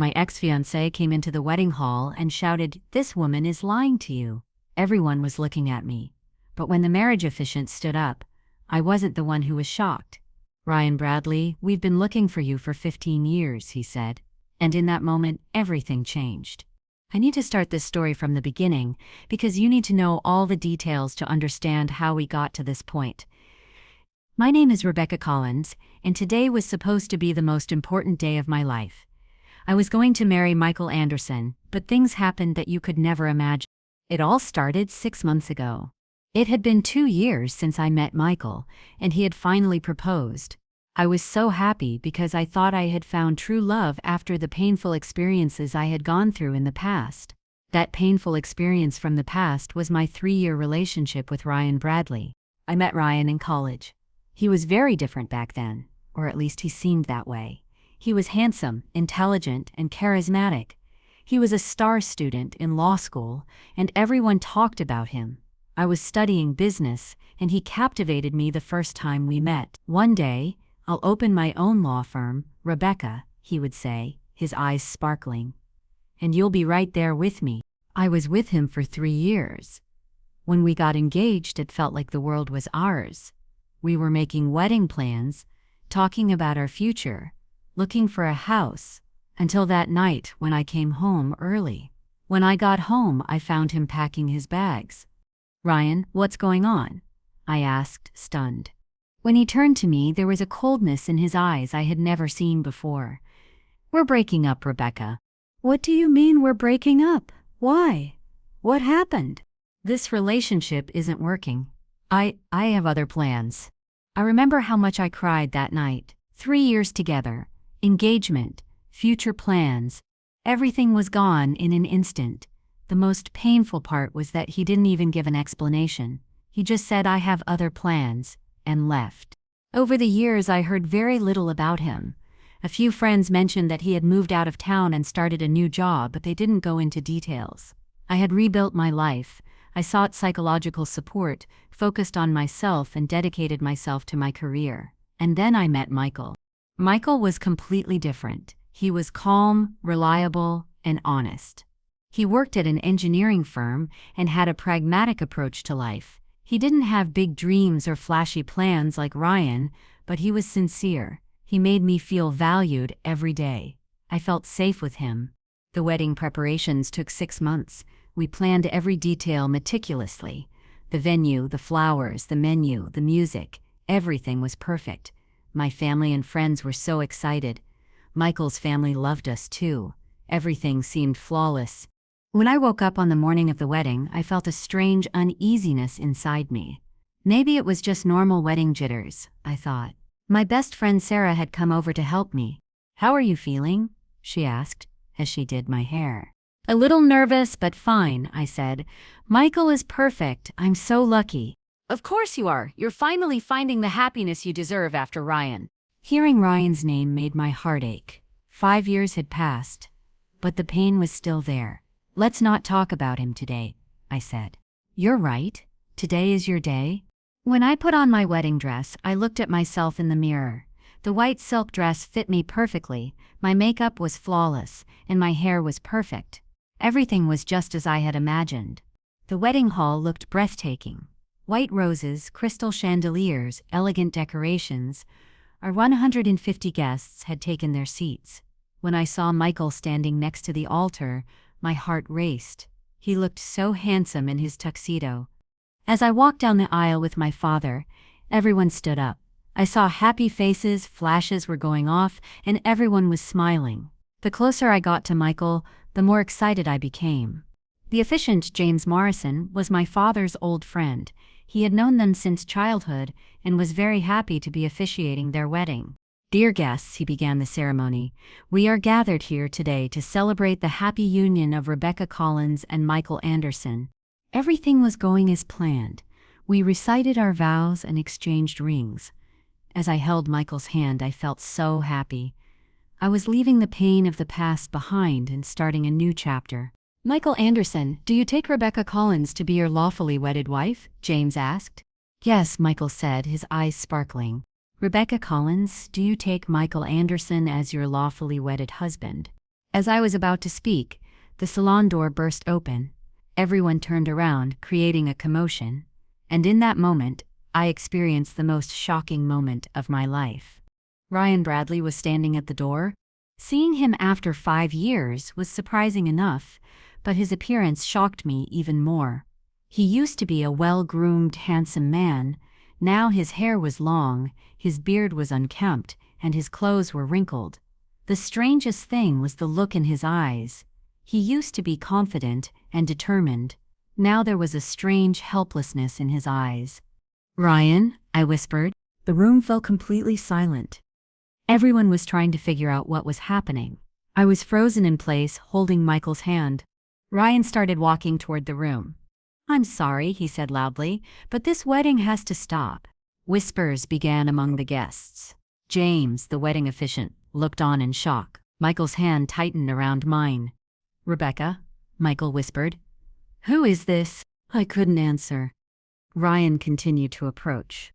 My ex-fiancé came into the wedding hall and shouted, "This woman is lying to you." Everyone was looking at me. But when the marriage officiant stood up, I wasn't the one who was shocked. "Ryan Bradley, we've been looking for you for 15 years, he said. And in that moment, everything changed. I need to start this story from the beginning because you need to know all the details to understand how we got to this point. My name is Rebecca Collins, and today was supposed to be the most important day of my life. I was going to marry Michael Anderson, but things happened that you could never imagine. It all started 6 months ago. It had been 2 years since I met Michael, and he had finally proposed. I was so happy because I thought I had found true love after the painful experiences I had gone through in the past. That painful experience from the past was my 3-year relationship with Ryan Bradley. I met Ryan in college. He was very different back then, or at least he seemed that way. He was handsome, intelligent, and charismatic. He was a star student in law school, and everyone talked about him. I was studying business, and he captivated me the first time we met. "One day, I'll open my own law firm, Rebecca," he would say, his eyes sparkling. "And you'll be right there with me." I was with him for 3 years. When we got engaged, it felt like the world was ours. We were making wedding plans, talking about our future, looking for a house, until that night when I came home early. When I got home, I found him packing his bags. "Ryan, what's going on?" I asked, stunned. When he turned to me, there was a coldness in his eyes I had never seen before. "We're breaking up, Rebecca." "What do you mean we're breaking up? Why? What happened?" "This relationship isn't working. I have other plans." I remember how much I cried that night. 3 years together, engagement, future plans. Everything was gone in an instant. The most painful part was that he didn't even give an explanation. He just said, "I have other plans," and left. Over the years, I heard very little about him. A few friends mentioned that he had moved out of town and started a new job, but they didn't go into details. I had rebuilt my life. I sought psychological support, focused on myself, and dedicated myself to my career. And then I met Michael. Michael was completely different. He was calm, reliable, and honest. He worked at an engineering firm and had a pragmatic approach to life. He didn't have big dreams or flashy plans like Ryan, but he was sincere. He made me feel valued every day. I felt safe with him. The wedding preparations took 6 months. We planned every detail meticulously. The venue, the flowers, the menu, the music, everything was perfect. My family and friends were so excited. Michael's family loved us too. Everything seemed flawless. When I woke up on the morning of the wedding, I felt a strange uneasiness inside me. Maybe it was just normal wedding jitters, I thought. My best friend Sarah had come over to help me. "How are you feeling?" she asked, as she did my hair. "A little nervous, but fine," I said. "Michael is perfect. I'm so lucky." "Of course you are. You're finally finding the happiness you deserve after Ryan." Hearing Ryan's name made my heart ache. 5 years had passed, but the pain was still there. "Let's not talk about him today," I said. "You're right. Today is your day." When I put on my wedding dress, I looked at myself in the mirror. The white silk dress fit me perfectly, my makeup was flawless, and my hair was perfect. Everything was just as I had imagined. The wedding hall looked breathtaking. White roses, crystal chandeliers, elegant decorations. Our 150 guests had taken their seats. When I saw Michael standing next to the altar, my heart raced. He looked so handsome in his tuxedo. As I walked down the aisle with my father, everyone stood up. I saw happy faces, flashes were going off, and everyone was smiling. The closer I got to Michael, the more excited I became. The officiant, James Morrison, was my father's old friend. He had known them since childhood and was very happy to be officiating their wedding. "Dear guests," he began the ceremony, "we are gathered here today to celebrate the happy union of Rebecca Collins and Michael Anderson." Everything was going as planned. We recited our vows and exchanged rings. As I held Michael's hand, I felt so happy. I was leaving the pain of the past behind and starting a new chapter. "Michael Anderson, do you take Rebecca Collins to be your lawfully wedded wife?" James asked. "Yes," Michael said, his eyes sparkling. "Rebecca Collins, do you take Michael Anderson as your lawfully wedded husband?" As I was about to speak, the salon door burst open. Everyone turned around, creating a commotion. And in that moment, I experienced the most shocking moment of my life. Ryan Bradley was standing at the door. Seeing him after 5 years was surprising enough, but his appearance shocked me even more. He used to be a well-groomed, handsome man. Now his hair was long, his beard was unkempt, and his clothes were wrinkled. The strangest thing was the look in his eyes. He used to be confident and determined. Now there was a strange helplessness in his eyes. "Ryan," I whispered. The room fell completely silent. Everyone was trying to figure out what was happening. I was frozen in place, holding Michael's hand. Ryan started walking toward the room. "I'm sorry," he said loudly, "but this wedding has to stop." Whispers began among the guests. James, the wedding officiant, looked on in shock. Michael's hand tightened around mine. "Rebecca," Michael whispered. "Who is this?" I couldn't answer. Ryan continued to approach.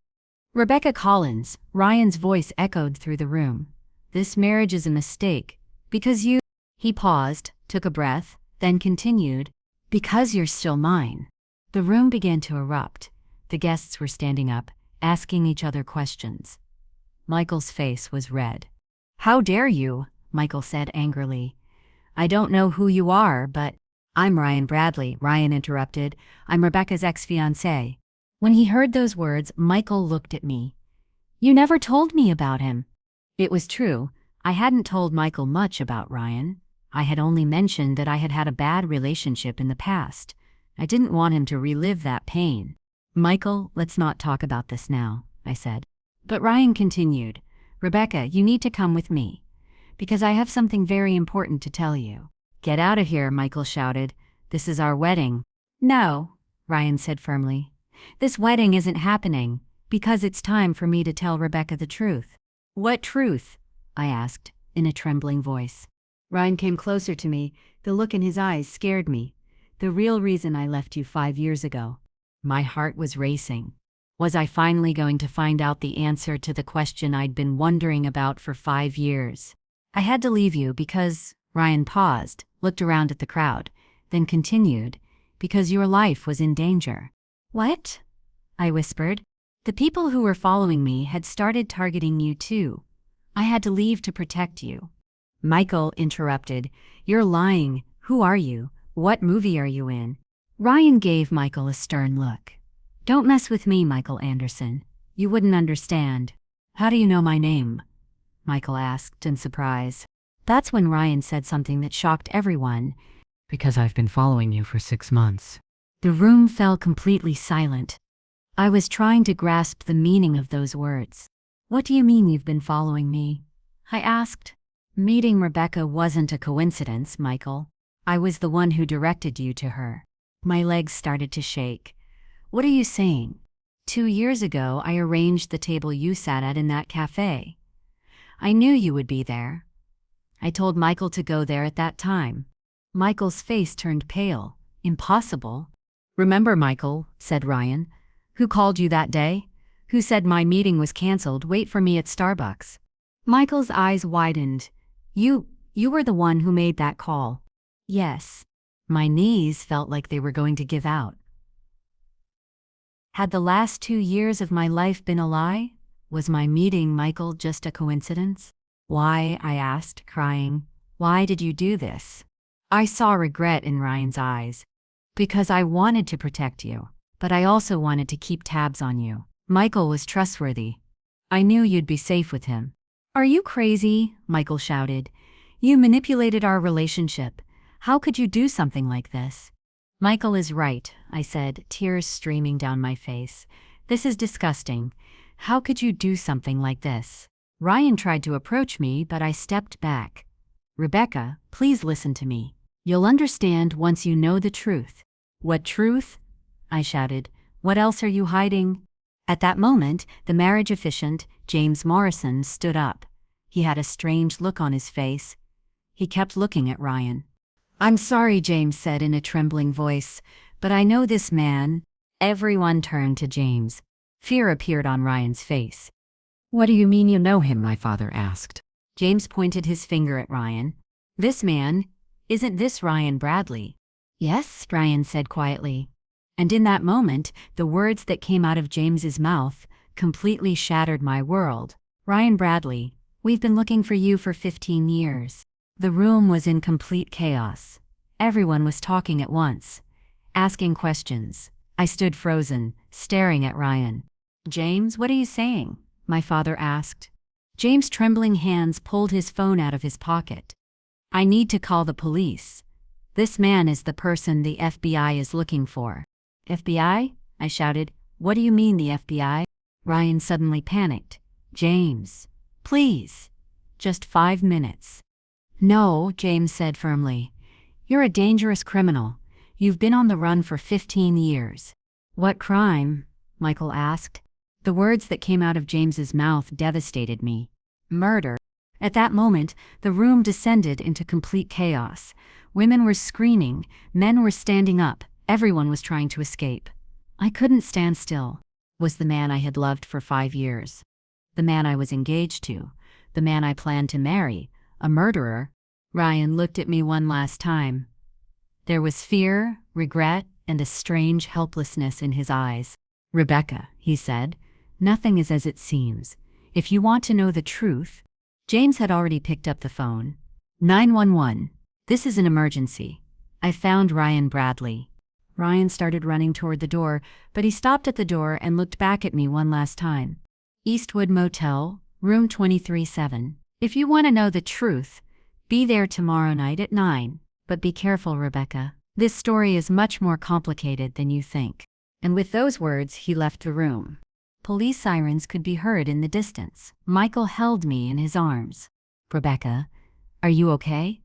"Rebecca Collins," Ryan's voice echoed through the room. "This marriage is a mistake. Because you—" He paused, took a breath, then continued, "Because you're still mine." The room began to erupt. The guests were standing up, asking each other questions. Michael's face was red. "How dare you?" Michael said angrily. "I don't know who you are, but—" "I'm Ryan Bradley," Ryan interrupted. "I'm Rebecca's ex-fiancé." When he heard those words, Michael looked at me. "You never told me about him." It was true. I hadn't told Michael much about Ryan. I had only mentioned that I had had a bad relationship in the past. I didn't want him to relive that pain. "Michael, let's not talk about this now," I said. But Ryan continued, "Rebecca, you need to come with me. Because I have something very important to tell you." "Get out of here," Michael shouted. "This is our wedding." "No," Ryan said firmly. "This wedding isn't happening, because it's time for me to tell Rebecca the truth." "What truth?" I asked, in a trembling voice. Ryan came closer to me. The look in his eyes scared me. "The real reason I left you 5 years ago." My heart was racing. Was I finally going to find out the answer to the question I'd been wondering about for 5 years? "I had to leave you because—" Ryan paused, looked around at the crowd, then continued, "because your life was in danger." "What?" I whispered. "The people who were following me had started targeting you too. I had to leave to protect you." Michael interrupted. "You're lying. Who are you? What movie are you in?" Ryan gave Michael a stern look. "Don't mess with me, Michael Anderson. You wouldn't understand." "How do you know my name?" Michael asked in surprise. That's when Ryan said something that shocked everyone. "Because I've been following you for 6 months." The room fell completely silent. I was trying to grasp the meaning of those words. "What do you mean you've been following me?" I asked. "Meeting Rebecca wasn't a coincidence, Michael. I was the one who directed you to her." My legs started to shake. "What are you saying?" 2 years ago, I arranged the table you sat at in that cafe. I knew you would be there. I told Michael to go there at that time." Michael's face turned pale. "Impossible." "Remember, Michael," said Ryan. "Who called you that day? Who said my meeting was canceled? Wait for me at Starbucks." Michael's eyes widened. You were the one who made that call." "Yes." My knees felt like they were going to give out. Had the last 2 years of my life been a lie? Was my meeting Michael just a coincidence? "Why?" I asked, crying. "Why did you do this?" I saw regret in Ryan's eyes. "Because I wanted to protect you, but I also wanted to keep tabs on you. Michael was trustworthy. I knew you'd be safe with him." "Are you crazy?" Michael shouted. "You manipulated our relationship. How could you do something like this?" "Michael is right," I said, tears streaming down my face. "This is disgusting. How could you do something like this?" Ryan tried to approach me, but I stepped back. "Rebecca, please listen to me. You'll understand once you know the truth." "What truth?" I shouted. "What else are you hiding?" At that moment, the marriage officiant, James Morrison, stood up. He had a strange look on his face. He kept looking at Ryan. "I'm sorry," James said in a trembling voice, "but I know this man." Everyone turned to James. Fear appeared on Ryan's face. "What do you mean you know him?" my father asked. James pointed his finger at Ryan. This man, isn't this Ryan Bradley? Yes, Ryan said quietly. And in that moment, the words that came out of James's mouth completely shattered my world. Ryan Bradley, we've been looking for you for 15 years. The room was in complete chaos. Everyone was talking at once, asking questions. I stood frozen, staring at Ryan. James, what are you saying? My father asked. James' trembling hands pulled his phone out of his pocket. I need to call the police. This man is the person the FBI is looking for. FBI? I shouted. What do you mean the FBI? Ryan suddenly panicked. James, please. Just 5 minutes. No, James said firmly. You're a dangerous criminal. You've been on the run for 15 years. What crime? Michael asked. The words that came out of James's mouth devastated me. Murder. At that moment, the room descended into complete chaos. Women were screaming, men were standing up, everyone was trying to escape. I couldn't stand still. Was the man I had loved for 5 years, the man I was engaged to, the man I planned to marry, a murderer? Ryan looked at me one last time. There was fear, regret, and a strange helplessness in his eyes. Rebecca, he said, nothing is as it seems. If you want to know the truth— James had already picked up the phone. 911. This is an emergency. I found Ryan Bradley. Ryan started running toward the door, but he stopped at the door and looked back at me one last time. Eastwood Motel, room 237. If you want to know the truth, be there tomorrow night at 9. But be careful, Rebecca. This story is much more complicated than you think. And with those words, he left the room. Police sirens could be heard in the distance. Michael held me in his arms. Rebecca, are you okay?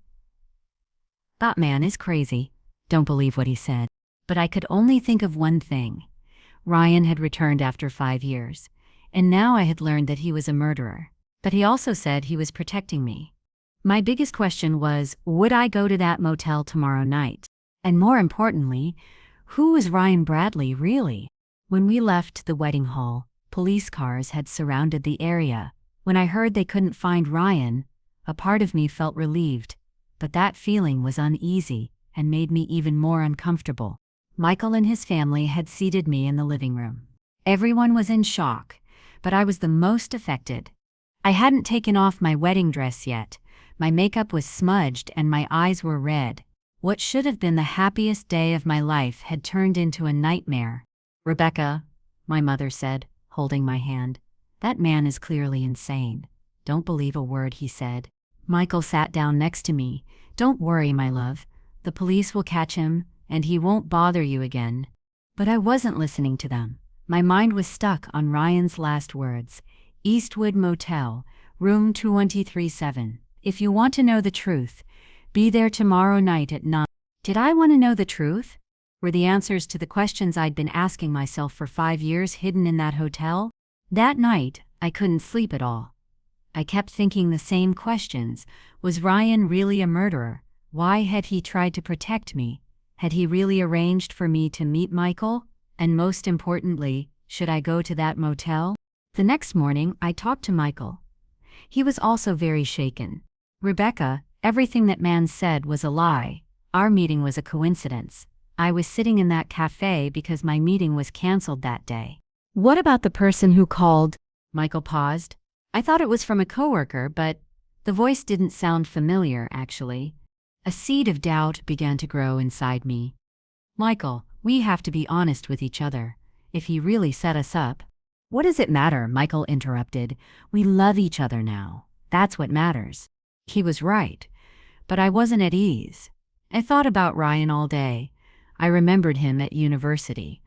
That man is crazy. Don't believe what he said. But I could only think of one thing. Ryan had returned after 5 years, and now I had learned that he was a murderer. But he also said he was protecting me. My biggest question was, would I go to that motel tomorrow night? And more importantly, who was Ryan Bradley really? When we left the wedding hall, police cars had surrounded the area. When I heard they couldn't find Ryan, a part of me felt relieved, but that feeling was uneasy and made me even more uncomfortable. Michael and his family had seated me in the living room. Everyone was in shock, but I was the most affected. I hadn't taken off my wedding dress yet. My makeup was smudged and my eyes were red. What should have been the happiest day of my life had turned into a nightmare. Rebecca, my mother said, holding my hand, that man is clearly insane. Don't believe a word he said. Michael sat down next to me. Don't worry, my love. The police will catch him, and he won't bother you again. But I wasn't listening to them. My mind was stuck on Ryan's last words. Eastwood Motel, room 237. If you want to know the truth, be there tomorrow night at 9. Did I want to know the truth? Were the answers to the questions I'd been asking myself for 5 years hidden in that hotel? That night, I couldn't sleep at all. I kept thinking the same questions. Was Ryan really a murderer? Why had he tried to protect me? Had he really arranged for me to meet Michael? And most importantly, should I go to that motel? The next morning, I talked to Michael. He was also very shaken. Rebecca, everything that man said was a lie. Our meeting was a coincidence. I was sitting in that cafe because my meeting was canceled that day. What about the person who called? Michael paused. I thought it was from a coworker, but the voice didn't sound familiar, actually. A seed of doubt began to grow inside me. Michael, we have to be honest with each other. If he really set us up— What does it matter? Michael interrupted. We love each other now. That's what matters. He was right, but I wasn't at ease. I thought about Ryan all day. I remembered him at university.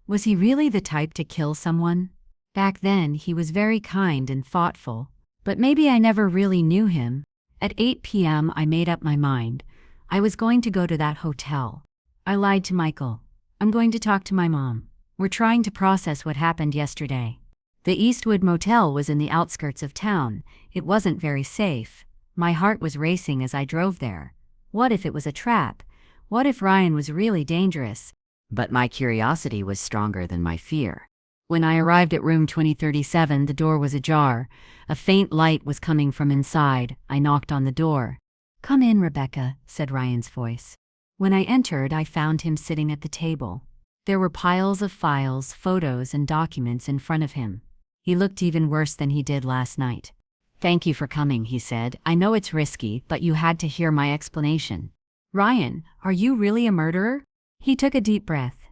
Was he really the type to kill someone? Back then, he was very kind and thoughtful, but maybe I never really knew him. At 8 p.m., I made up my mind. I was going to go to that hotel. I lied to Michael. I'm going to talk to my mom. We're trying to process what happened yesterday. The Eastwood Motel was in the outskirts of town. It wasn't very safe. My heart was racing as I drove there. What if it was a trap? What if Ryan was really dangerous? But my curiosity was stronger than my fear. When I arrived at room 2037, the door was ajar. A faint light was coming from inside. I knocked on the door. "Come in, Rebecca," said Ryan's voice. When I entered, I found him sitting at the table. There were piles of files, photos, and documents in front of him. He looked even worse than he did last night. "Thank you for coming," he said. "I know it's risky, but you had to hear my explanation." "Ryan, are you really a murderer?" He took a deep breath.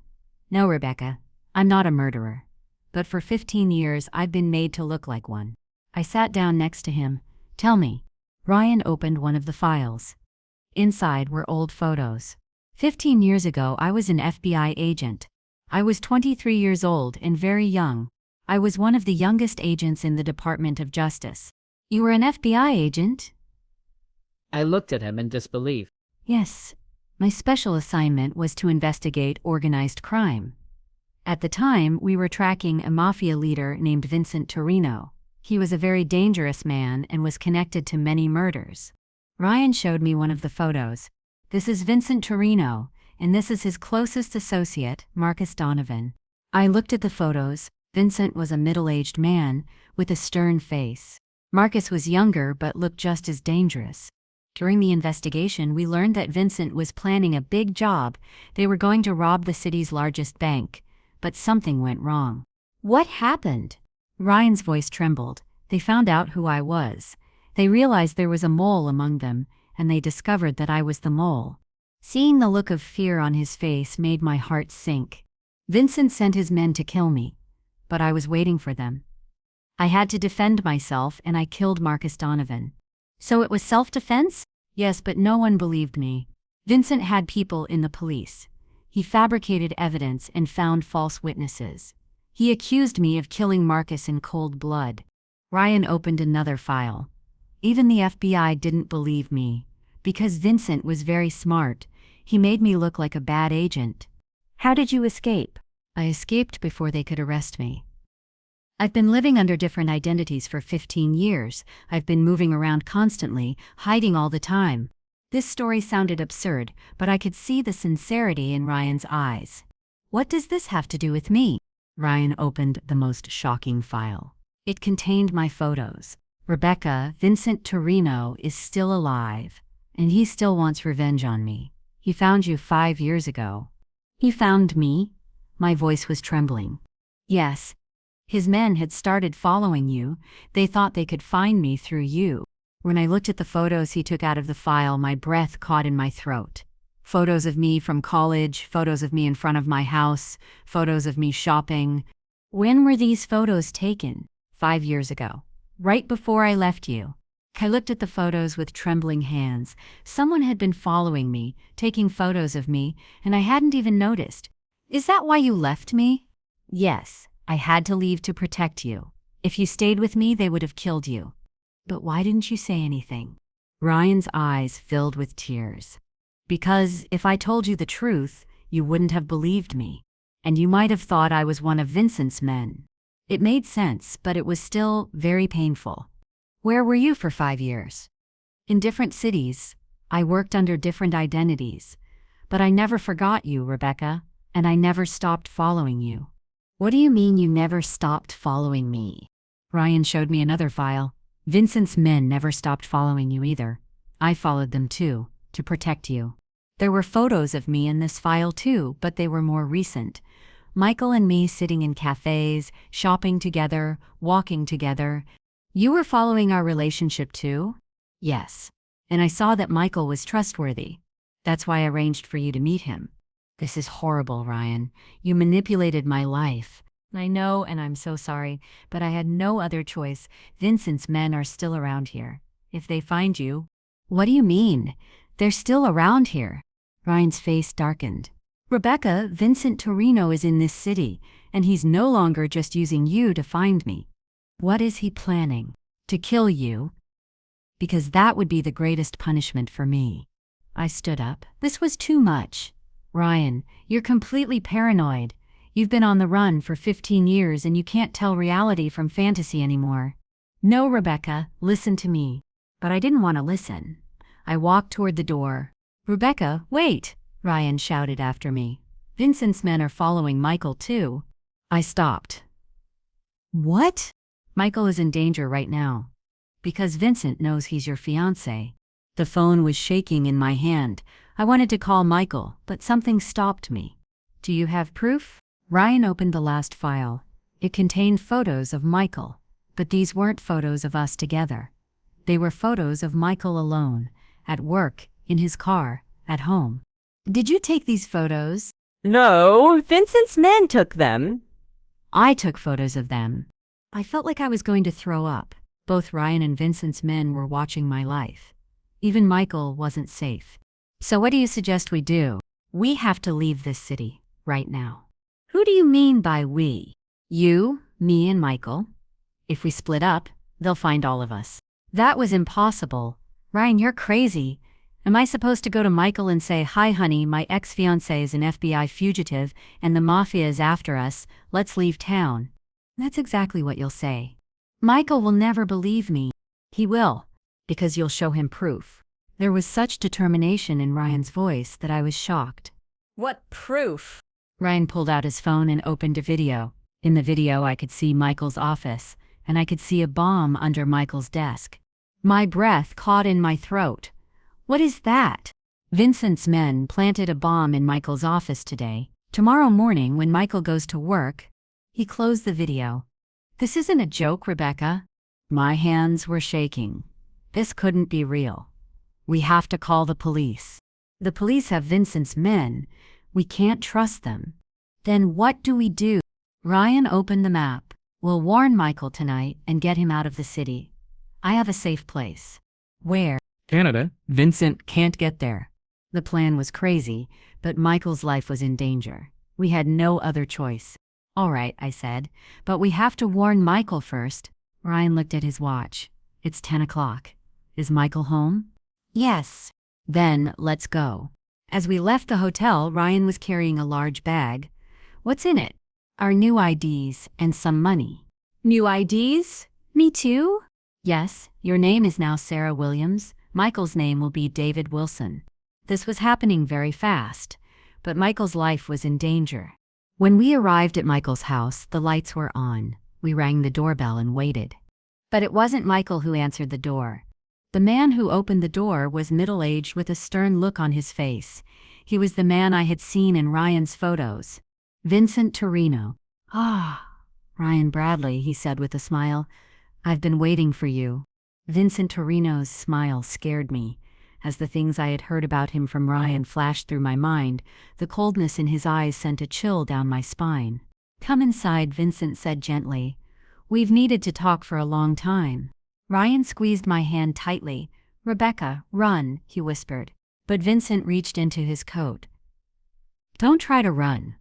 "No, Rebecca, I'm not a murderer. But for 15 years, I've been made to look like one." I sat down next to him. "Tell me." Ryan opened one of the files. Inside were old photos. 15 years ago, I was an FBI agent. I was 23 years old and very young. I was one of the youngest agents in the Department of Justice. "You were an FBI agent?" I looked at him in disbelief. "Yes. My special assignment was to investigate organized crime. At the time, we were tracking a mafia leader named Vincent Torrino. He was a very dangerous man and was connected to many murders." Ryan showed me one of the photos. "This is Vincent Torrino, and this is his closest associate, Marcus Donovan." I looked at the photos. Vincent was a middle-aged man with a stern face. Marcus was younger but looked just as dangerous. During the investigation, we learned that Vincent was planning a big job. They were going to rob the city's largest bank, but something went wrong. "What happened?" Ryan's voice trembled. "They found out who I was. They realized there was a mole among them, and they discovered that I was the mole." Seeing the look of fear on his face made my heart sink. "Vincent sent his men to kill me, but I was waiting for them. I had to defend myself, and I killed Marcus Donovan." "So it was self-defense?" "Yes, but no one believed me. Vincent had people in the police. He fabricated evidence and found false witnesses. He accused me of killing Marcus in cold blood." Ryan opened another file. "Even the FBI didn't believe me. Because Vincent was very smart, he made me look like a bad agent." "How did you escape?" "I escaped before they could arrest me. I've been living under different identities for 15 years. I've been moving around constantly, hiding all the time." This story sounded absurd, but I could see the sincerity in Ryan's eyes. "What does this have to do with me?" Ryan opened the most shocking file. It contained my photos. "Rebecca, Vincent Torrino is still alive, and he still wants revenge on me. He found you 5 years ago." "He found me?" My voice was trembling. "Yes. His men had started following you. They thought they could find me through you." When I looked at the photos he took out of the file, my breath caught in my throat. Photos of me from college, photos of me in front of my house, photos of me shopping. "When were these photos taken?" 5 years ago. Right before I left you." I looked at the photos with trembling hands. Someone had been following me, taking photos of me, and I hadn't even noticed. "Is that why you left me?" "Yes. I had to leave to protect you. If you stayed with me, they would have killed you." "But why didn't you say anything?" Ryan's eyes filled with tears. "Because if I told you the truth, you wouldn't have believed me. And you might have thought I was one of Vincent's men." It made sense, but it was still very painful. "Where were you for 5 years?" "In different cities. I worked under different identities. But I never forgot you, Rebecca, and I never stopped following you." "What do you mean you never stopped following me?" Ryan showed me another file. "Vincent's men never stopped following you either. I followed them too, to protect you." There were photos of me in this file too, but they were more recent. Michael and me sitting in cafes, shopping together, walking together. "You were following our relationship too?" "Yes. And I saw that Michael was trustworthy. That's why I arranged for you to meet him." "This is horrible, Ryan. You manipulated my life." "I know, and I'm so sorry, but I had no other choice. Vincent's men are still around here. If they find you—" "What do you mean? They're still around here?" Ryan's face darkened. "Rebecca, Vincent Torrino is in this city, and he's no longer just using you to find me." "What is he planning? To kill you?" "Because that would be the greatest punishment for me." I stood up. This was too much. "Ryan, you're completely paranoid. You've been on the run for 15 years and you can't tell reality from fantasy anymore." "No, Rebecca, listen to me." But I didn't want to listen. I walked toward the door. "Rebecca, wait!" Ryan shouted after me. "Vincent's men are following Michael too." I stopped. "What?" "Michael is in danger right now. Because Vincent knows he's your fiancé." The phone was shaking in my hand. I wanted to call Michael, but something stopped me. Do you have proof? Ryan opened the last file. It contained photos of Michael, but these weren't photos of us together. They were photos of Michael alone, at work, in his car, at home. Did you take these photos? No, Vincent's men took them. I took photos of them. I felt like I was going to throw up. Both Ryan and Vincent's men were watching my life. Even Michael wasn't safe. So what do you suggest we do? We have to leave this city, right now. Who do you mean by we? You, me, and Michael. If we split up, they'll find all of us. That was impossible. Ryan, you're crazy. Am I supposed to go to Michael and say, "Hi honey, my ex-fiancé is an FBI fugitive and the mafia is after us, let's leave town"? That's exactly what you'll say. Michael will never believe me. He will, because you'll show him proof. There was such determination in Ryan's voice that I was shocked. What proof? Ryan pulled out his phone and opened a video. In the video I could see Michael's office, and I could see a bomb under Michael's desk. My breath caught in my throat. What is that? Vincent's men planted a bomb in Michael's office today. Tomorrow morning when Michael goes to work, he closed the video. This isn't a joke, Rebecca. My hands were shaking. This couldn't be real. We have to call the police. The police have Vincent's men. We can't trust them. Then what do we do? Ryan opened the map. We'll warn Michael tonight and get him out of the city. I have a safe place. Where? Canada. Vincent can't get there. The plan was crazy, but Michael's life was in danger. We had no other choice. All right, I said, but we have to warn Michael first. Ryan looked at his watch. It's 10 o'clock. Is Michael home? Yes. Then let's go. As we left the hotel, Ryan was carrying a large bag. What's in it? Our new IDs and some money. New IDs? Me too? Yes, your name is now Sarah Williams. Michael's name will be David Wilson. This was happening very fast, but Michael's life was in danger. When we arrived at Michael's house, the lights were on. We rang the doorbell and waited. But it wasn't Michael who answered the door. The man who opened the door was middle-aged with a stern look on his face. He was the man I had seen in Ryan's photos. Vincent Torrino. "Ah, Ryan Bradley," he said with a smile. "I've been waiting for you." Vincent Torrino's smile scared me. As the things I had heard about him from Ryan flashed through my mind, the coldness in his eyes sent a chill down my spine. "Come inside," Vincent said gently. "We've needed to talk for a long time." Ryan squeezed my hand tightly. "Rebecca, run," he whispered. But Vincent reached into his coat. "Don't try to run.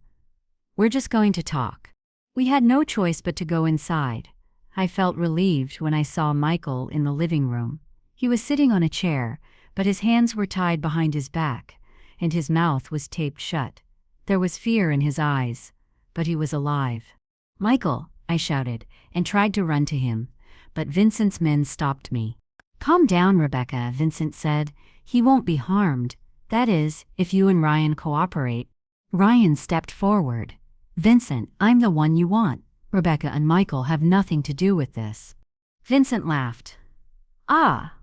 We're just going to talk." We had no choice but to go inside. I felt relieved when I saw Michael in the living room. He was sitting on a chair, but his hands were tied behind his back, and his mouth was taped shut. There was fear in his eyes, but he was alive. "Michael," I shouted, and tried to run to him, but Vincent's men stopped me. "Calm down, Rebecca," Vincent said. "He won't be harmed. That is, if you and Ryan cooperate." Ryan stepped forward. "Vincent, I'm the one you want. Rebecca and Michael have nothing to do with this." Vincent laughed. "Ah,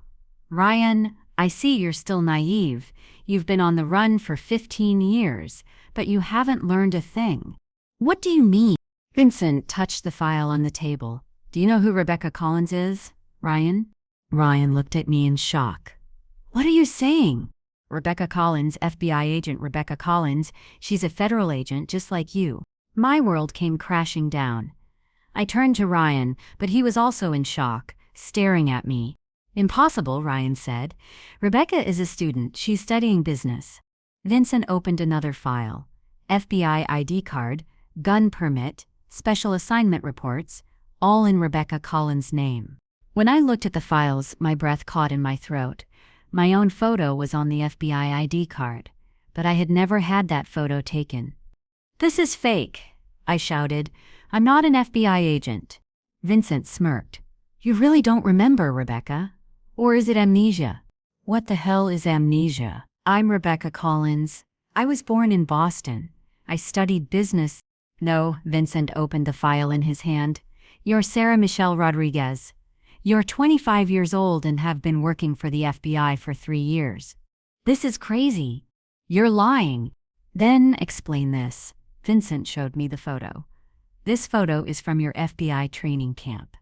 Ryan, I see you're still naive. You've been on the run for 15 years, but you haven't learned a thing." "What do you mean?" Vincent touched the file on the table. "Do you know who Rebecca Collins is, Ryan?" Ryan looked at me in shock. "What are you saying?" "Rebecca Collins, FBI agent Rebecca Collins. She's a federal agent just like you." My world came crashing down. I turned to Ryan, but he was also in shock, staring at me. "Impossible," Ryan said. "Rebecca is a student. She's studying business." Vincent opened another file. FBI ID card, gun permit, special assignment reports, all in Rebecca Collins' name. When I looked at the files, my breath caught in my throat. My own photo was on the FBI ID card, but I had never had that photo taken. "This is fake," I shouted. "I'm not an FBI agent." Vincent smirked. "You really don't remember, Rebecca? Or is it amnesia?" "What the hell is amnesia? I'm Rebecca Collins. I was born in Boston. I studied business." "No," Vincent opened the file in his hand. "You're Sarah Michelle Rodriguez. You're 25 years old and have been working for the FBI for 3 years. This is crazy. You're lying. Then explain this. Vincent showed me the photo. This photo is from your FBI training camp.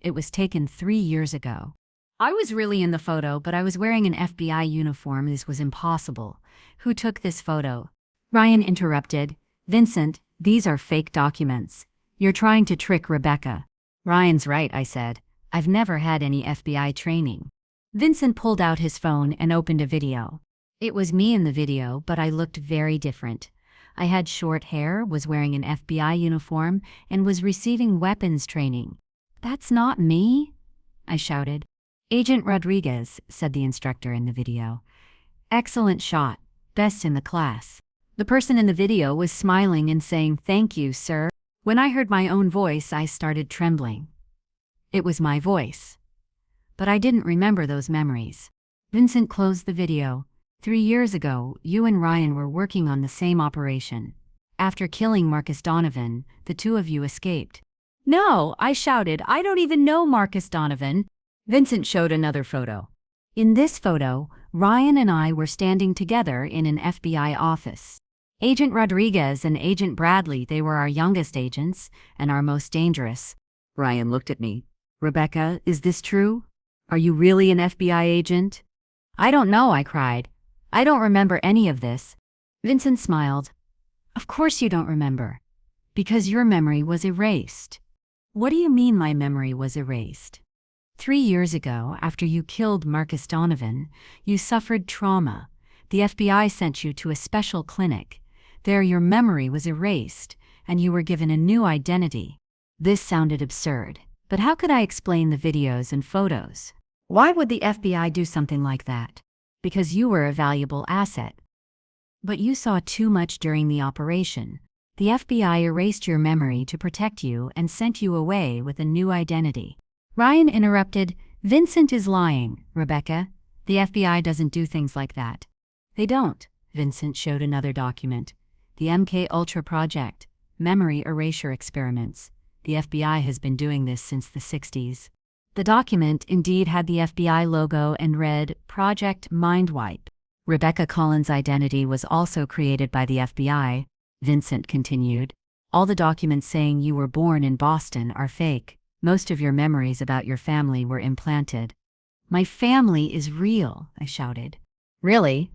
It was taken 3 years ago. I was really in the photo, but I was wearing an FBI uniform. This was impossible. Who took this photo? Ryan interrupted. Vincent, these are fake documents. You're trying to trick Rebecca. Ryan's right, I said. I've never had any FBI training. Vincent pulled out his phone and opened a video. It was me in the video, but I looked very different. I had short hair, was wearing an FBI uniform, and was receiving weapons training. That's not me, I shouted. Agent Rodriguez, said the instructor in the video. Excellent shot. Best in the class. The person in the video was smiling and saying, "Thank you, sir." When I heard my own voice, I started trembling. It was my voice. But I didn't remember those memories. Vincent closed the video. 3 years ago, you and Ryan were working on the same operation. After killing Marcus Donovan, the two of you escaped. No, I shouted, I don't even know Marcus Donovan. Vincent showed another photo. In this photo, Ryan and I were standing together in an FBI office. Agent Rodriguez and Agent Bradley, they were our youngest agents and our most dangerous. Ryan looked at me. Rebecca, is this true? Are you really an FBI agent? I don't know, I cried. I don't remember any of this. Vincent smiled. Of course you don't remember. Because your memory was erased. What do you mean my memory was erased? 3 years ago, after you killed Marcus Donovan, you suffered trauma. The FBI sent you to a special clinic. There your memory was erased, and you were given a new identity. This sounded absurd, but how could I explain the videos and photos? Why would the FBI do something like that? Because you were a valuable asset. But you saw too much during the operation. The FBI erased your memory to protect you and sent you away with a new identity. Ryan interrupted. Vincent is lying, Rebecca. The FBI doesn't do things like that. They don't. Vincent showed another document. The MK Ultra Project, memory erasure experiments. The FBI has been doing this since the 60s. The document indeed had the FBI logo and read, Project Mindwipe. Rebecca Collins' identity was also created by the FBI, Vincent continued. All the documents saying you were born in Boston are fake. Most of your memories about your family were implanted. My family is real, I shouted. Really?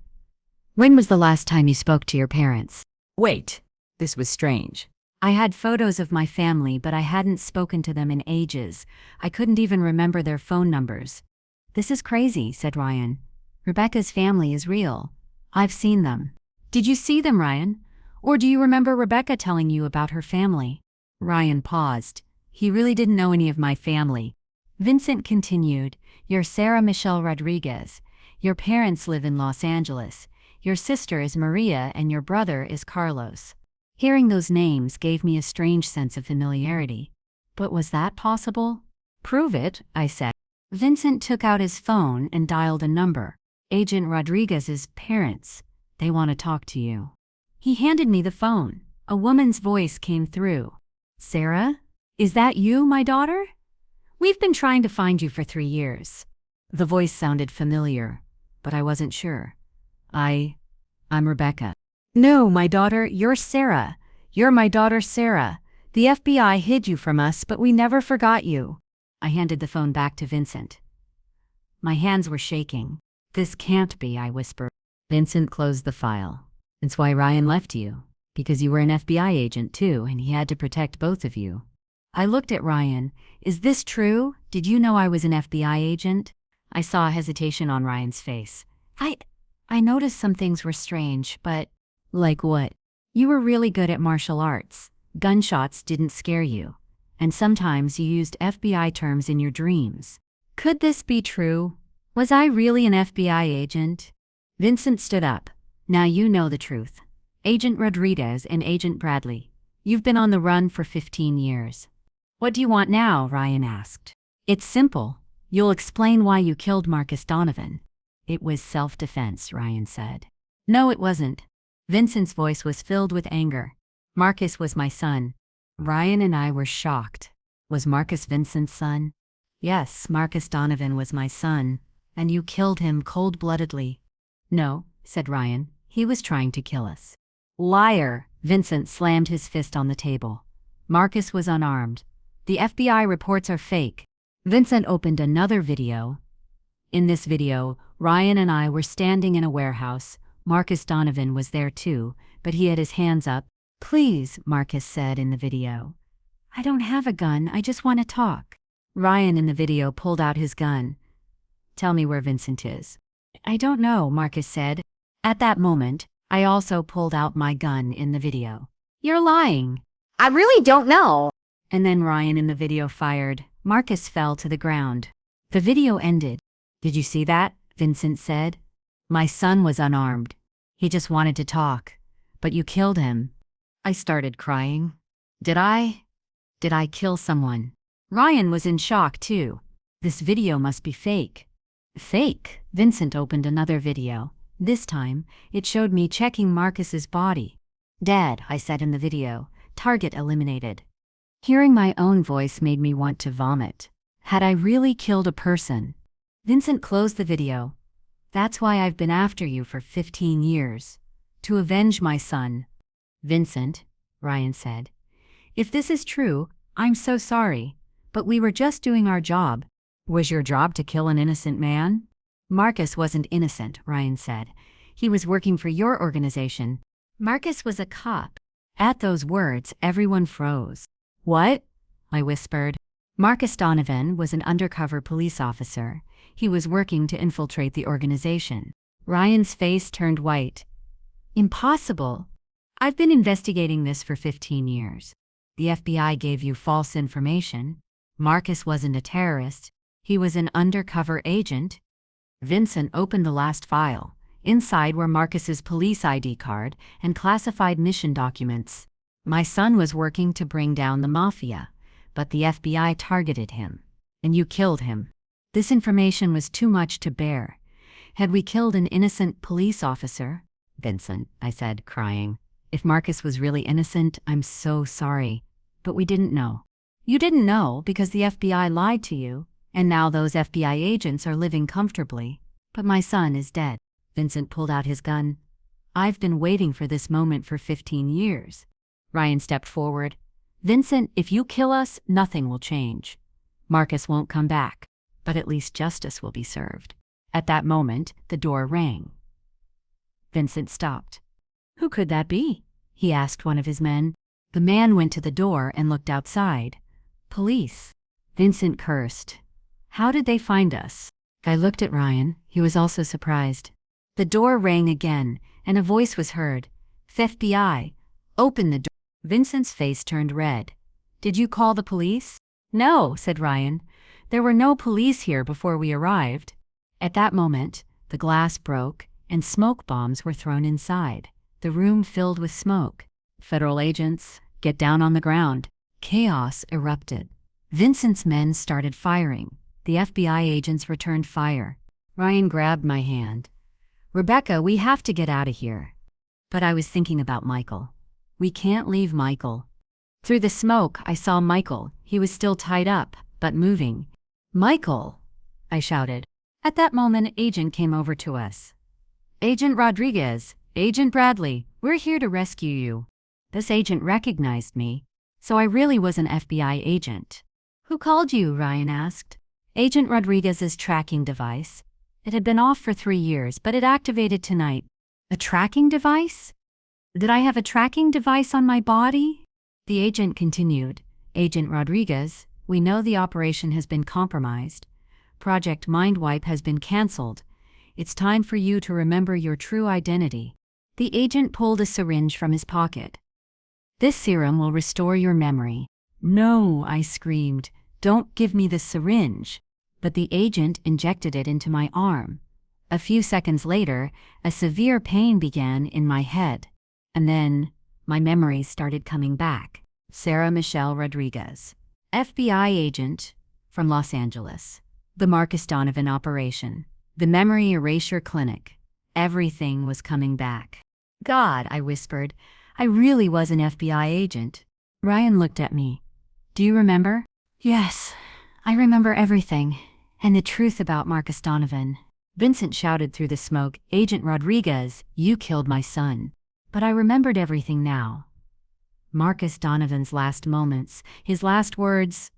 When was the last time you spoke to your parents? Wait, this was strange. I had photos of my family, but I hadn't spoken to them in ages. I couldn't even remember their phone numbers. This is crazy, said Ryan. Rebecca's family is real. I've seen them. Did you see them, Ryan? Or do you remember Rebecca telling you about her family? Ryan paused. He really didn't know any of my family. Vincent continued. You're Sarah Michelle Rodriguez. Your parents live in Los Angeles. Your sister is Maria and your brother is Carlos. Hearing those names gave me a strange sense of familiarity. But was that possible? Prove it, I said. Vincent took out his phone and dialed a number. Agent Rodriguez's parents. They want to talk to you. He handed me the phone. A woman's voice came through. Sarah? Is that you, my daughter? We've been trying to find you for 3 years. The voice sounded familiar, but I wasn't sure. I'm Rebecca. No, my daughter, you're Sarah. You're my daughter, Sarah. The FBI hid you from us, but we never forgot you. I handed the phone back to Vincent. My hands were shaking. This can't be, I whispered. Vincent closed the file. That's why Ryan left you. Because you were an FBI agent too, and he had to protect both of you. I looked at Ryan. Is this true? Did you know I was an FBI agent? I saw hesitation on Ryan's face. I noticed some things were strange, but... Like what? You were really good at martial arts. Gunshots didn't scare you. And sometimes you used FBI terms in your dreams. Could this be true? Was I really an FBI agent? Vincent stood up. Now you know the truth. Agent Rodriguez and Agent Bradley. You've been on the run for 15 years. What do you want now? Ryan asked. It's simple. You'll explain why you killed Marcus Donovan. It was self-defense, Ryan said. No, it wasn't. Vincent's voice was filled with anger. Marcus was my son. Ryan and I were shocked. Was Marcus Vincent's son? Yes, Marcus Donovan was my son, and you killed him cold-bloodedly. No, said Ryan, he was trying to kill us. Liar! Vincent slammed his fist on the table. Marcus was unarmed. The FBI reports are fake. Vincent opened another video. In this video, Ryan and I were standing in a warehouse. Marcus Donovan was there too, but he had his hands up. Please, Marcus said in the video. I don't have a gun, I just want to talk. Ryan in the video pulled out his gun. Tell me where Vincent is. I don't know, Marcus said. At that moment, I also pulled out my gun in the video. You're lying. I really don't know. And then Ryan in the video fired. Marcus fell to the ground. The video ended. Did you see that? Vincent said. My son was unarmed. He just wanted to talk. But you killed him. I started crying. Did I? Did I kill someone? Ryan was in shock too. This video must be fake. Fake? Vincent opened another video. This time, it showed me checking Marcus's body. Dead, I said in the video. Target eliminated. Hearing my own voice made me want to vomit. Had I really killed a person? Vincent closed the video. That's why I've been after you for 15 years. To avenge my son. Vincent, Ryan said. If this is true, I'm so sorry. But we were just doing our job. Was your job to kill an innocent man? Marcus wasn't innocent, Ryan said. He was working for your organization. Marcus was a cop. At those words, everyone froze. What? I whispered. Marcus Donovan was an undercover police officer. He was working to infiltrate the organization. Ryan's face turned white. Impossible. I've been investigating this for 15 years. The FBI gave you false information. Marcus wasn't a terrorist. He was an undercover agent. Vincent opened the last file. Inside were Marcus's police ID card and classified mission documents. My son was working to bring down the mafia, but the FBI targeted him. And you killed him. This information was too much to bear. Had we killed an innocent police officer? Vincent, I said, crying. If Marcus was really innocent, I'm so sorry. But we didn't know. You didn't know because the FBI lied to you, and now those FBI agents are living comfortably. But my son is dead. Vincent pulled out his gun. I've been waiting for this moment for 15 years. Ryan stepped forward. Vincent, if you kill us, nothing will change. Marcus won't come back, but at least justice will be served. At that moment, the door rang. Vincent stopped. Who could that be? He asked one of his men. The man went to the door and looked outside. Police. Vincent cursed. How did they find us? I looked at Ryan. He was also surprised. The door rang again, and a voice was heard. FBI. Open the door. Vincent's face turned red. Did you call the police? No, said Ryan. There were no police here before we arrived. At that moment, the glass broke, and smoke bombs were thrown inside. The room filled with smoke. Federal agents, get down on the ground. Chaos erupted. Vincent's men started firing. The FBI agents returned fire. Ryan grabbed my hand. Rebecca, we have to get out of here. But I was thinking about Michael. We can't leave Michael. Through the smoke, I saw Michael. He was still tied up, but moving. Michael, I shouted. At that moment, an agent came over to us. Agent Rodriguez, Agent Bradley, we're here to rescue you. This agent recognized me, so I really was an FBI agent. Who called you? Ryan asked. Agent Rodriguez's tracking device. It had been off for 3 years, but it activated tonight. A tracking device? Did I have a tracking device on my body? The agent continued. Agent Rodriguez, we know the operation has been compromised. Project Mindwipe has been canceled. It's time for you to remember your true identity. The agent pulled a syringe from his pocket. This serum will restore your memory. No, I screamed. Don't give me the syringe. But the agent injected it into my arm. A few seconds later, a severe pain began in my head. And then, my memories started coming back. Sarah Michelle Rodriguez, FBI agent from Los Angeles. The Marcus Donovan operation. The memory erasure clinic. Everything was coming back. God, I whispered. I really was an FBI agent. Ryan looked at me. Do you remember? Yes, I remember everything, and the truth about Marcus Donovan. Vincent shouted through the smoke, Agent Rodriguez, you killed my son. But I remembered everything now. Marcus Donovan's last moments, his last words.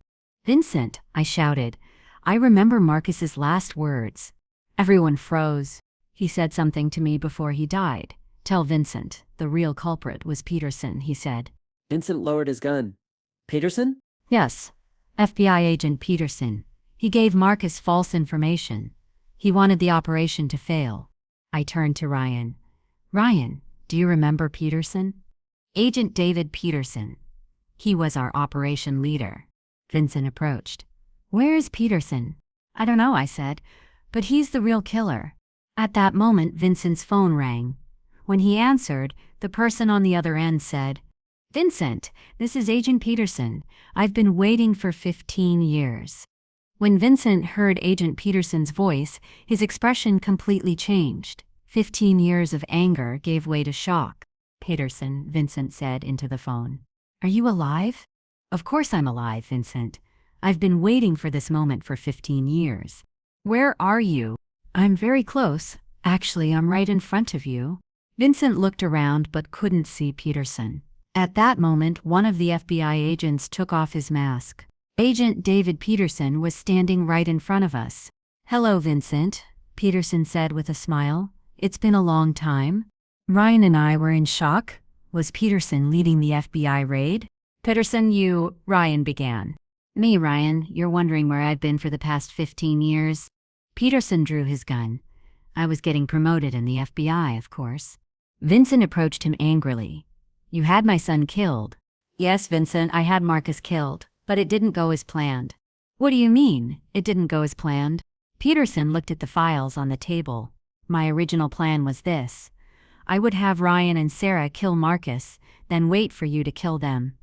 Vincent, I shouted. I remember Marcus's last words. Everyone froze. He said something to me before he died. Tell Vincent, the real culprit was Peterson, he said. Vincent lowered his gun. Peterson? Yes, FBI agent Peterson. He gave Marcus false information. He wanted the operation to fail. I turned to Ryan. Ryan, do you remember Peterson? Agent David Peterson. He was our operation leader. Vincent approached. Where is Peterson? I don't know, I said, but he's the real killer. At that moment, Vincent's phone rang. When he answered, the person on the other end said, Vincent, this is Agent Peterson. I've been waiting for 15 years. When Vincent heard Agent Peterson's voice, his expression completely changed. 15 years of anger gave way to shock. Peterson, Vincent said into the phone. Are you alive? Of course I'm alive, Vincent. I've been waiting for this moment for 15 years. Where are you? I'm very close. Actually, I'm right in front of you. Vincent looked around but couldn't see Peterson. At that moment, one of the FBI agents took off his mask. Agent David Peterson was standing right in front of us. Hello, Vincent, Peterson said with a smile. It's been a long time. Ryan and I were in shock. Was Peterson leading the FBI raid? Peterson, Ryan began. Me, Ryan, you're wondering where I've been for the past 15 years. Peterson drew his gun. I was getting promoted in the FBI, of course. Vincent approached him angrily. You had my son killed. Yes, Vincent, I had Marcus killed. But it didn't go as planned. What do you mean, it didn't go as planned? Peterson looked at the files on the table. My original plan was this. I would have Ryan and Sarah kill Marcus, then wait for you to kill them.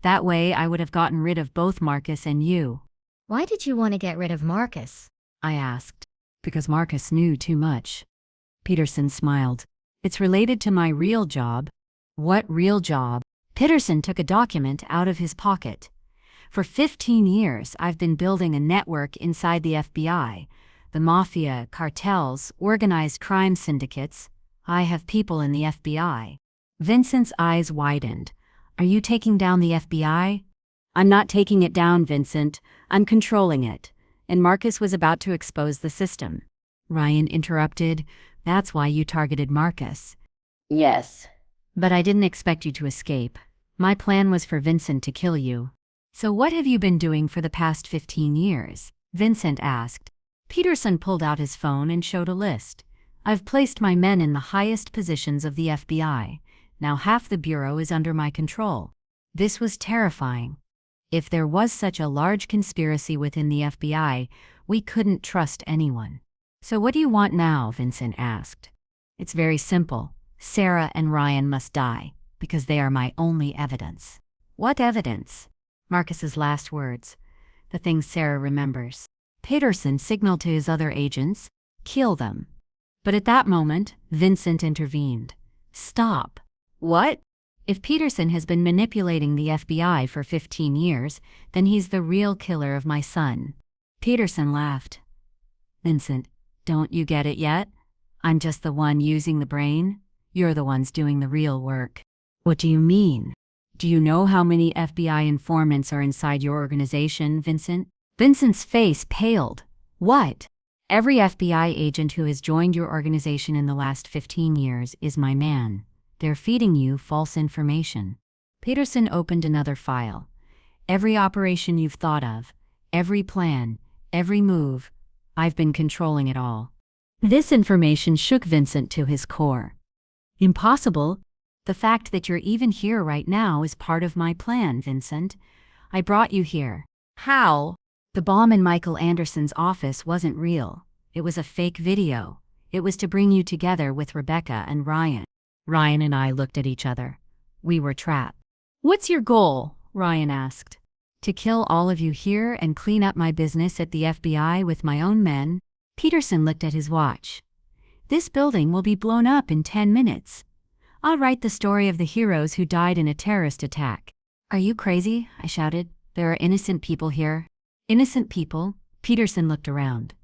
That way I would have gotten rid of both Marcus and you. Why did you want to get rid of Marcus? I asked. Because Marcus knew too much. Peterson smiled. It's related to my real job. What real job? Peterson took a document out of his pocket. For 15 years, I've been building a network inside the FBI. The mafia, cartels, organized crime syndicates. I have people in the FBI. Vincent's eyes widened. Are you taking down the FBI? I'm not taking it down, Vincent. I'm controlling it. And Marcus was about to expose the system. Ryan interrupted. That's why you targeted Marcus. Yes. But I didn't expect you to escape. My plan was for Vincent to kill you. So what have you been doing for the past 15 years? Vincent asked. Peterson pulled out his phone and showed a list. I've placed my men in the highest positions of the FBI. Now half the bureau is under my control. This was terrifying. If there was such a large conspiracy within the FBI, we couldn't trust anyone. So what do you want now? Vincent asked. It's very simple. Sarah and Ryan must die, because they are my only evidence. What evidence? Marcus's last words. The things Sarah remembers. Peterson signaled to his other agents, kill them. But at that moment, Vincent intervened. Stop. What? If Peterson has been manipulating the FBI for 15 years, then he's the real killer of my son. Peterson laughed. Vincent, don't you get it yet? I'm just the one using the brain. You're the ones doing the real work. What do you mean? Do you know how many FBI informants are inside your organization, Vincent? Vincent's face paled. What? Every FBI agent who has joined your organization in the last 15 years is my man. They're feeding you false information. Peterson opened another file. Every operation you've thought of, every plan, every move, I've been controlling it all. This information shook Vincent to his core. Impossible. The fact that you're even here right now is part of my plan, Vincent. I brought you here. How? The bomb in Michael Anderson's office wasn't real. It was a fake video. It was to bring you together with Rebecca and Ryan. Ryan and I looked at each other. We were trapped. What's your goal? Ryan asked. To kill all of you here and clean up my business at the FBI with my own men. Peterson looked at his watch. This building will be blown up in 10 minutes. I'll write the story of the heroes who died in a terrorist attack. Are you crazy? I shouted. There are innocent people here. Innocent people? Peterson looked around.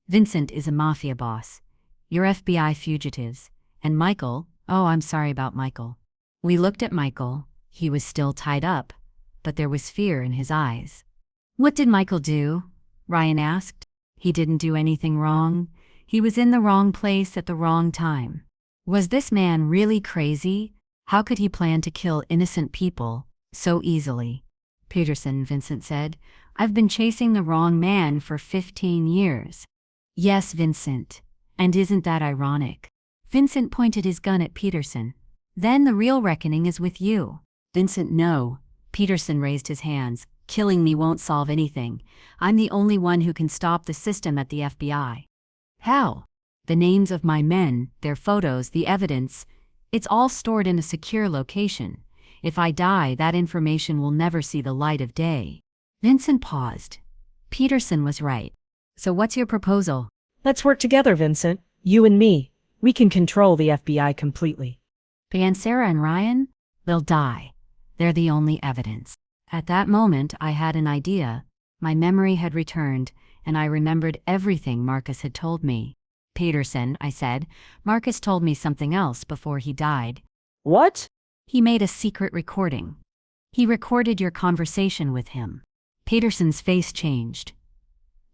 Vincent is a mafia boss. You're FBI fugitives. And Michael, oh, I'm sorry about Michael. We looked at Michael. He was still tied up, but there was fear in his eyes. What did Michael do? Ryan asked. He didn't do anything wrong. He was in the wrong place at the wrong time. Was this man really crazy? How could he plan to kill innocent people so easily? Peterson, Vincent said, I've been chasing the wrong man for 15 years. Yes, Vincent. And isn't that ironic? Vincent pointed his gun at Peterson. Then the real reckoning is with you. Vincent, no. Peterson raised his hands. Killing me won't solve anything. I'm the only one who can stop the system at the FBI. How? The names of my men, their photos, the evidence. It's all stored in a secure location. If I die, that information will never see the light of day. Vincent paused. Peterson was right. So what's your proposal? Let's work together, Vincent. You and me. We can control the FBI completely. And Sarah and Ryan? They'll die. They're the only evidence. At that moment, I had an idea. My memory had returned, and I remembered everything Marcus had told me. Peterson, I said, Marcus told me something else before he died. What? He made a secret recording. He recorded your conversation with him. Peterson's face changed.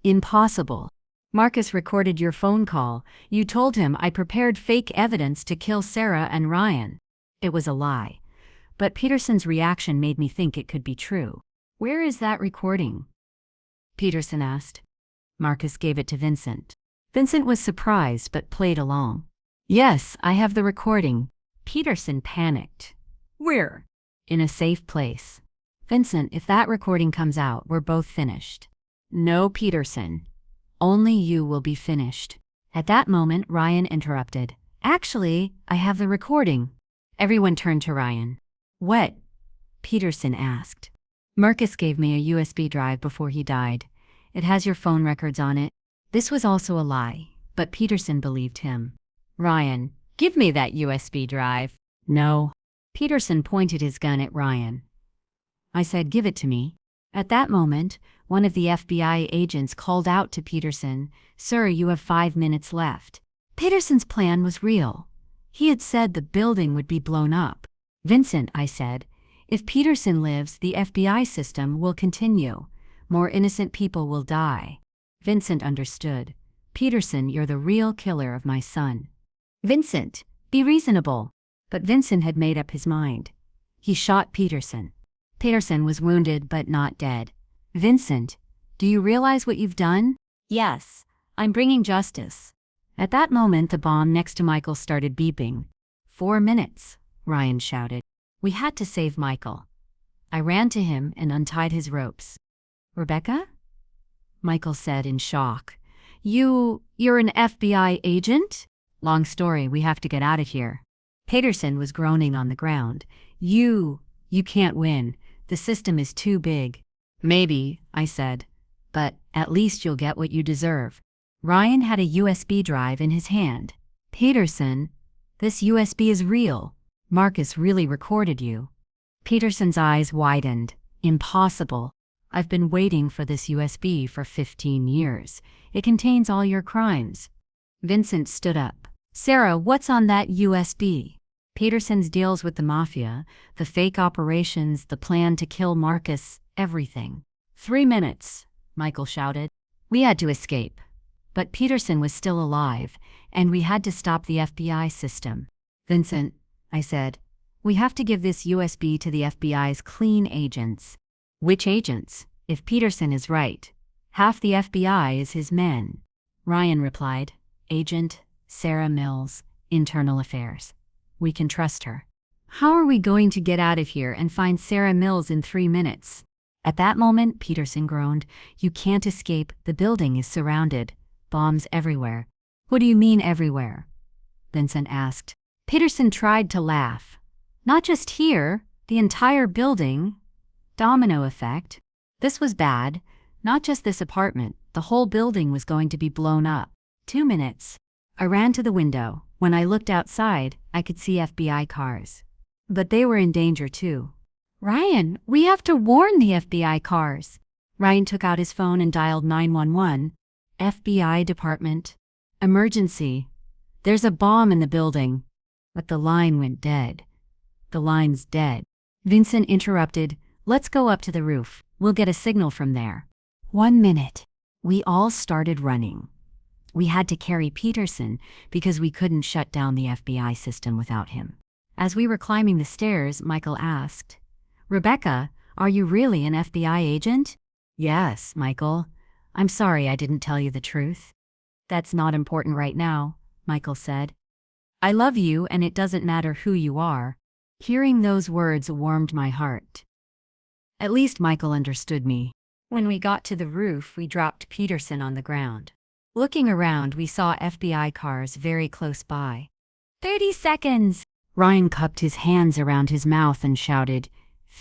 Impossible. Marcus recorded your phone call. You told him I prepared fake evidence to kill Sarah and Ryan. It was a lie. But Peterson's reaction made me think it could be true. Where is that recording? Peterson asked. Marcus gave it to Vincent. Vincent was surprised but played along. Yes, I have the recording. Peterson panicked. Where? In a safe place. Vincent, if that recording comes out, we're both finished. No, Peterson. Only you will be finished. At that moment, Ryan interrupted. Actually, I have the recording. Everyone turned to Ryan. What? Peterson asked. Marcus gave me a USB drive before he died. It has your phone records on it. This was also a lie, but Peterson believed him. Ryan, give me that USB drive. No. Peterson pointed his gun at Ryan. I said, give it to me. At that moment, one of the FBI agents called out to Peterson, Sir, you have 5 minutes left. Peterson's plan was real. He had said the building would be blown up. Vincent, I said, if Peterson lives, the FBI system will continue. More innocent people will die. Vincent understood. Peterson, you're the real killer of my son. Vincent, be reasonable. But Vincent had made up his mind. He shot Peterson. Peterson was wounded but not dead. Vincent, do you realize what you've done? Yes, I'm bringing justice. At that moment, the bomb next to Michael started beeping. 4 minutes, Ryan shouted. We had to save Michael. I ran to him and untied his ropes. Rebecca? Michael said in shock. You're an FBI agent? Long story, we have to get out of here. Peterson was groaning on the ground. You can't win. The system is too big. Maybe, I said, but at least you'll get what you deserve. Ryan had a USB drive in his hand. Peterson, this USB is real. Marcus really recorded you. Peterson's eyes widened. Impossible. I've been waiting for this USB for 15 years. It contains all your crimes. Vincent stood up. Sarah, what's on that USB? Peterson's deals with the mafia, the fake operations, the plan to kill Marcus, everything. 3 minutes, Michael shouted. We had to escape. But Peterson was still alive, and we had to stop the FBI system. Vincent, I said, we have to give this USB to the FBI's clean agents. Which agents? If Peterson is right, half the FBI is his men. Ryan replied, Agent Sarah Mills, Internal Affairs. We can trust her. How are we going to get out of here and find Sarah Mills in 3 minutes? At that moment, Peterson groaned. You can't escape. The building is surrounded. Bombs everywhere. What do you mean everywhere? Vincent asked. Peterson tried to laugh. Not just here, the entire building. Domino effect. This was bad. Not just this apartment. The whole building was going to be blown up. 2 minutes. I ran to the window. When I looked outside, I could see FBI cars. But they were in danger too. Ryan, we have to warn the FBI cars. Ryan took out his phone and dialed 911. FBI department. Emergency. There's a bomb in the building. But the line went dead. The line's dead. Vincent interrupted. Let's go up to the roof. We'll get a signal from there. 1 minute. We all started running. We had to carry Peterson because we couldn't shut down the FBI system without him. As we were climbing the stairs, Michael asked, Rebecca, are you really an FBI agent? Yes, Michael. I'm sorry I didn't tell you the truth. That's not important right now, Michael said. I love you and it doesn't matter who you are. Hearing those words warmed my heart. At least Michael understood me. When we got to the roof, we dropped Peterson on the ground. Looking around, we saw FBI cars very close by. 30 seconds! Ryan cupped his hands around his mouth and shouted,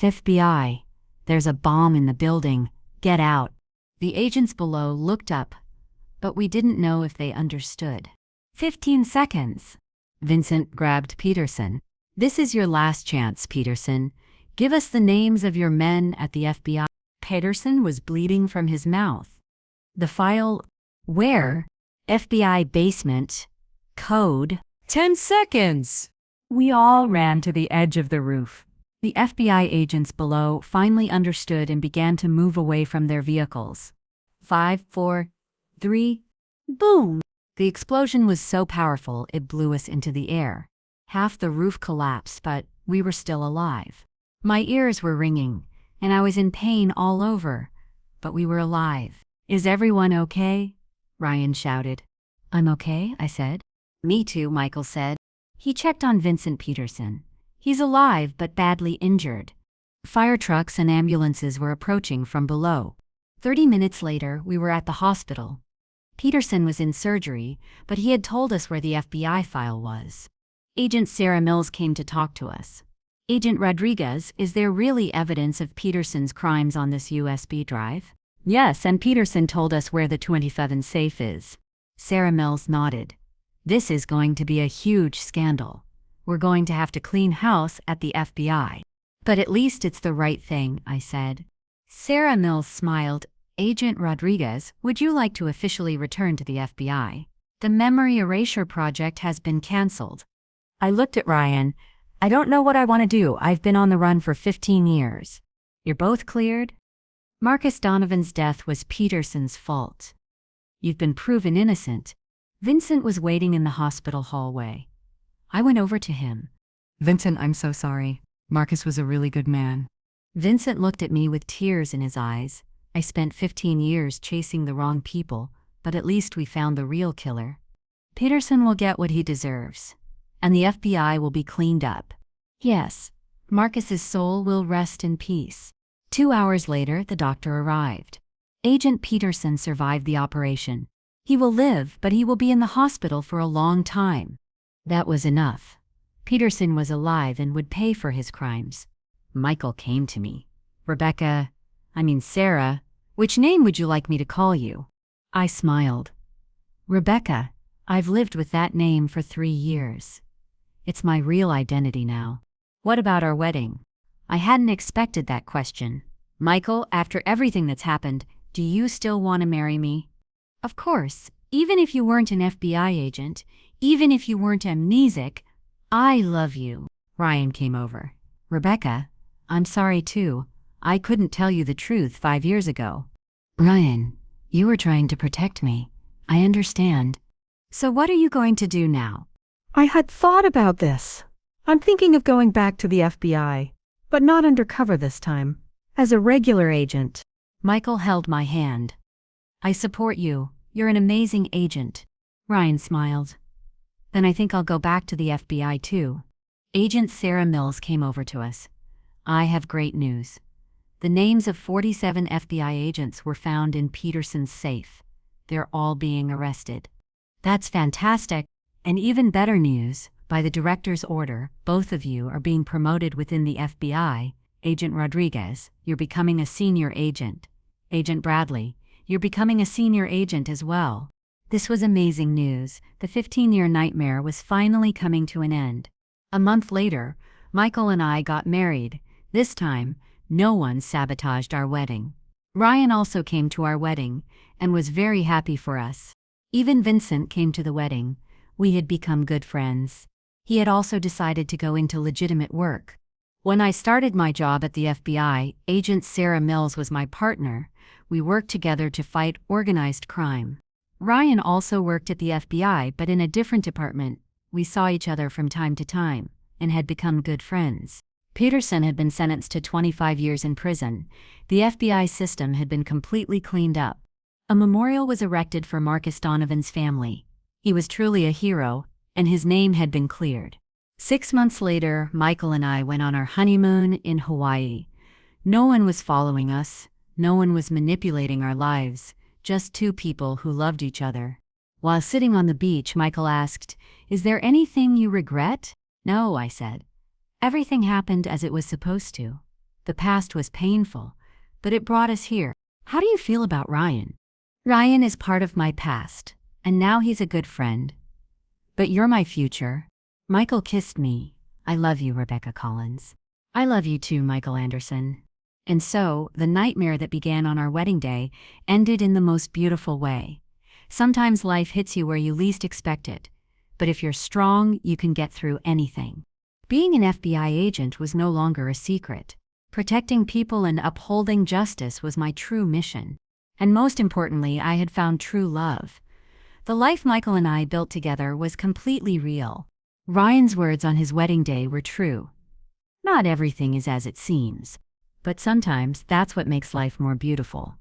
FBI, there's a bomb in the building. Get out. The agents below looked up, but we didn't know if they understood. 15 seconds. Vincent grabbed Peterson. This is your last chance, Peterson. Give us the names of your men at the FBI. Peterson was bleeding from his mouth. The file, where? FBI basement. Code. 10 seconds! We all ran to the edge of the roof. The FBI agents below finally understood and began to move away from their vehicles. 5, 4, 3, boom! The explosion was so powerful it blew us into the air. Half the roof collapsed, but we were still alive. My ears were ringing, and I was in pain all over, but we were alive. Is everyone okay? Ryan shouted. I'm okay, I said. Me too, Michael said. He checked on Vincent Peterson. He's alive but badly injured. Fire trucks and ambulances were approaching from below. 30 minutes later, we were at the hospital. Peterson was in surgery, but he had told us where the FBI file was. Agent Sarah Mills came to talk to us. Agent Rodriguez, is there really evidence of Peterson's crimes on this USB drive? Yes, and Peterson told us where the 27 safe is. Sarah Mills nodded. This is going to be a huge scandal. We're going to have to clean house at the FBI. But at least it's the right thing, I said. Sarah Mills smiled. Agent Rodriguez, would you like to officially return to the FBI? The memory erasure project has been canceled. I looked at Ryan. I don't know what I want to do. I've been on the run for 15 years. You're both cleared? Marcus Donovan's death was Peterson's fault. You've been proven innocent. Vincent was waiting in the hospital hallway. I went over to him. Vincent, I'm so sorry. Marcus was a really good man. Vincent looked at me with tears in his eyes. I spent 15 years chasing the wrong people, but at least we found the real killer. Peterson will get what he deserves, and the FBI will be cleaned up. Yes, Marcus's soul will rest in peace. 2 hours later, the doctor arrived. Agent Peterson survived the operation. He will live, but he will be in the hospital for a long time. That was enough. Peterson was alive and would pay for his crimes. Michael came to me. Sarah, which name would you like me to call you? I smiled. Rebecca, I've lived with that name for 3 years. It's my real identity now. What about our wedding? I hadn't expected that question. Michael, after everything that's happened, do you still want to marry me? Of course, even if you weren't an FBI agent, even if you weren't amnesic, I love you. Ryan came over. Rebecca, I'm sorry too. I couldn't tell you the truth 5 years ago. Ryan, you were trying to protect me. I understand. So what are you going to do now? I had thought about this. I'm thinking of going back to the FBI, but not undercover this time, as a regular agent. Michael held my hand. I support you. You're an amazing agent. Ryan smiled. Then I think I'll go back to the FBI too. Agent Sarah Mills came over to us. I have great news. The names of 47 FBI agents were found in Peterson's safe. They're all being arrested. That's fantastic. And even better news, by the director's order, both of you are being promoted within the FBI. Agent Rodriguez, you're becoming a senior agent. Agent Bradley, you're becoming a senior agent as well. This was amazing news. The 15-year nightmare was finally coming to an end. A month later, Michael and I got married. This time, no one sabotaged our wedding. Ryan also came to our wedding and was very happy for us. Even Vincent came to the wedding. We had become good friends. He had also decided to go into legitimate work. When I started my job at the FBI, Agent Sarah Mills was my partner. We worked together to fight organized crime. Ryan also worked at the FBI, but in a different department. We saw each other from time to time and had become good friends. Peterson had been sentenced to 25 years in prison. The FBI system had been completely cleaned up. A memorial was erected for Marcus Donovan's family. He was truly a hero, and his name had been cleared. 6 months later, Michael and I went on our honeymoon in Hawaii. No one was following us. No one was manipulating our lives. Just two people who loved each other. While sitting on the beach, Michael asked, "Is there anything you regret?" "No," I said. "Everything happened as it was supposed to. The past was painful, but it brought us here." "How do you feel about Ryan?" "Ryan is part of my past, and now he's a good friend. But you're my future." Michael kissed me. "I love you, Rebecca Collins." "I love you too, Michael Anderson." And so, the nightmare that began on our wedding day ended in the most beautiful way. Sometimes life hits you where you least expect it, but if you're strong, you can get through anything. Being an FBI agent was no longer a secret. Protecting people and upholding justice was my true mission. And most importantly, I had found true love. The life Michael and I built together was completely real. Ryan's words on his wedding day were true. Not everything is as it seems, but sometimes that's what makes life more beautiful.